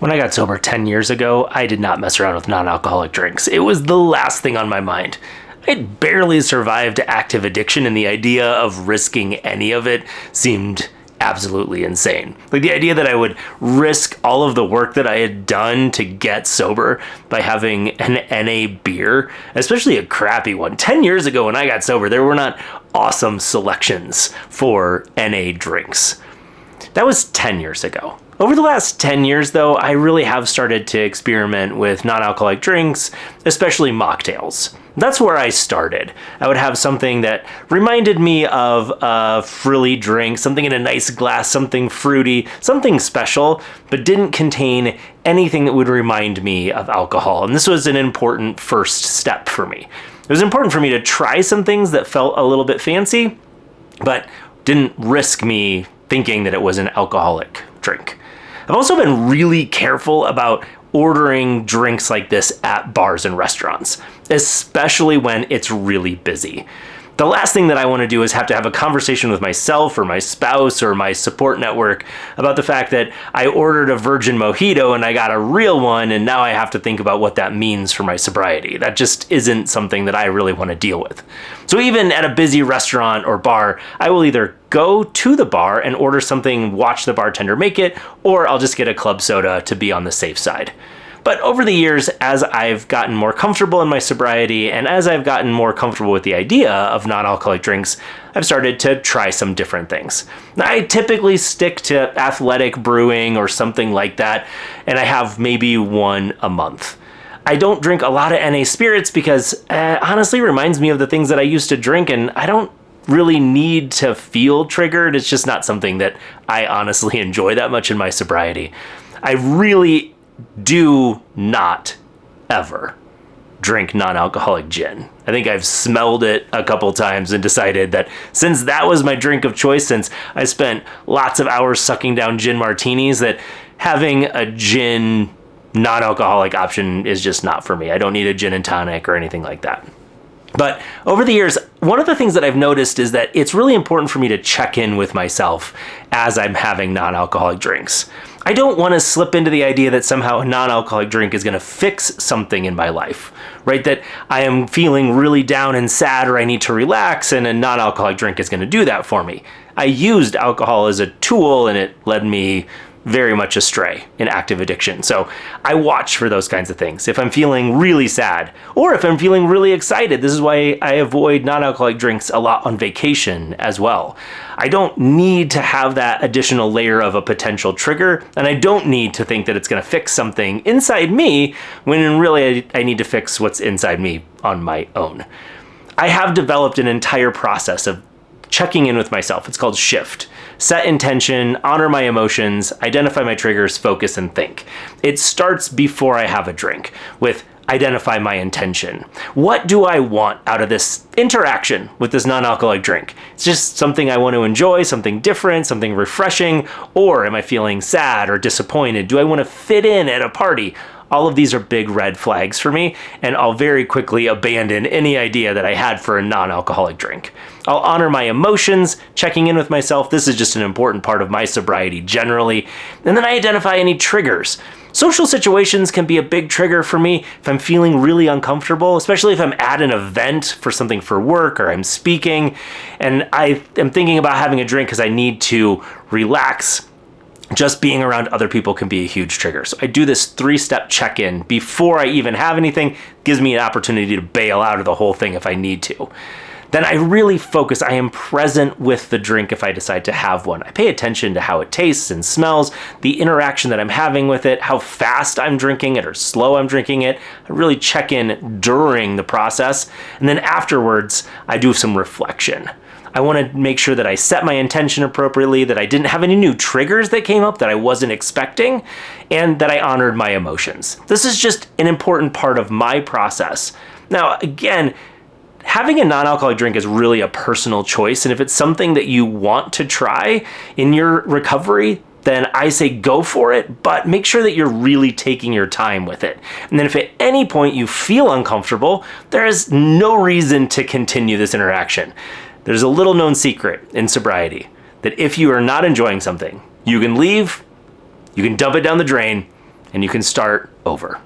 When I got sober 10 years ago, I did not mess around with non-alcoholic drinks. It was the last thing on my mind. I'd barely survived active addiction, and the idea of risking any of it seemed absolutely insane. Like the idea that I would risk all of the work that I had done to get sober by having an NA beer, especially a crappy one. 10 years ago when I got sober, there were not awesome selections for NA drinks. That was 10 years ago. Over the last 10 years, though, I really have started to experiment with non-alcoholic drinks, especially mocktails. That's where I started. I would have something that reminded me of a frilly drink, something in a nice glass, something fruity, something special, but didn't contain anything that would remind me of alcohol. And this was an important first step for me. It was important for me to try some things that felt a little bit fancy, but didn't risk me thinking that it was an alcoholic drink. I've also been really careful about ordering drinks like this at bars and restaurants, especially when it's really busy. The last thing that I want to do is have to have a conversation with myself or my spouse or my support network about the fact that I ordered a virgin mojito and I got a real one, and now I have to think about what that means for my sobriety. That just isn't something that I really want to deal with. So even at a busy restaurant or bar, I will either go to the bar and order something, watch the bartender make it, or I'll just get a club soda to be on the safe side. But over the years, as I've gotten more comfortable in my sobriety and as I've gotten more comfortable with the idea of non-alcoholic drinks, I've started to try some different things. I typically stick to athletic brewing or something like that, and I have maybe one a month. I don't drink a lot of NA spirits because honestly it reminds me of the things that I used to drink, and I don't really need to feel triggered. It's just not something that I honestly enjoy that much in my sobriety. I really do not ever drink non-alcoholic gin. I think I've smelled it a couple times and decided that since that was my drink of choice, since I spent lots of hours sucking down gin martinis, that having a gin non-alcoholic option is just not for me. I don't need a gin and tonic or anything like that. But over the years, one of the things that I've noticed is that it's really important for me to check in with myself as I'm having non-alcoholic drinks. I don't want to slip into the idea that somehow a non-alcoholic drink is going to fix something in my life, right? That I am feeling really down and sad or I need to relax, and a non-alcoholic drink is going to do that for me. I used alcohol as a tool and it led me very much astray in active addiction. So I watch for those kinds of things. If I'm feeling really sad or if I'm feeling really excited, this is why I avoid non-alcoholic drinks a lot on vacation as well. I don't need to have that additional layer of a potential trigger, and I don't need to think that it's going to fix something inside me when really I need to fix what's inside me on my own. I have developed an entire process of checking in with myself. It's called SHIFT. Set intention, honor my emotions, identify my triggers, focus, and think. It starts before I have a drink with identify my intention. What do I want out of this interaction with this non-alcoholic drink? It's just something I want to enjoy, something different, something refreshing, or am I feeling sad or disappointed? Do I want to fit in at a party? All of these are big red flags for me, and I'll very quickly abandon any idea that I had for a non-alcoholic drink. I'll honor my emotions, checking in with myself. This is just an important part of my sobriety generally. And then I identify any triggers. Social situations can be a big trigger for me if I'm feeling really uncomfortable, especially if I'm at an event for something for work or I'm speaking, and I am thinking about having a drink because I need to relax. Just being around other people can be a huge trigger. So I do this 3-step check-in before I even have anything. Gives me an opportunity to bail out of the whole thing if I need to. Then I really focus. I am present with the drink if I decide to have one. I pay attention to how it tastes and smells, the interaction that I'm having with it, how fast I'm drinking it or slow I'm drinking it. I really check in during the process. And then afterwards, I do some reflection. I want to make sure that I set my intention appropriately, that I didn't have any new triggers that came up that I wasn't expecting, and that I honored my emotions. This is just an important part of my process. Now, again, having a non-alcoholic drink is really a personal choice, and if it's something that you want to try in your recovery, then I say go for it, but make sure that you're really taking your time with it. And then if at any point you feel uncomfortable, there is no reason to continue this interaction. There's a little known secret in sobriety that if you are not enjoying something, you can leave, you can dump it down the drain, and you can start over.